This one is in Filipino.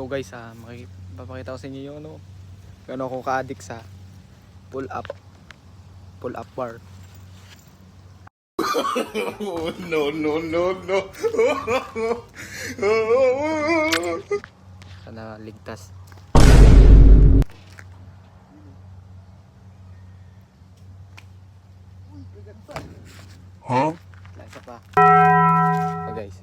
So guys, papakita ko sa inyo yung ano, kung ako ka-addict sa pull up bar. No, no, no, no. Sana ligtas. Huh? Isa pa. So guys.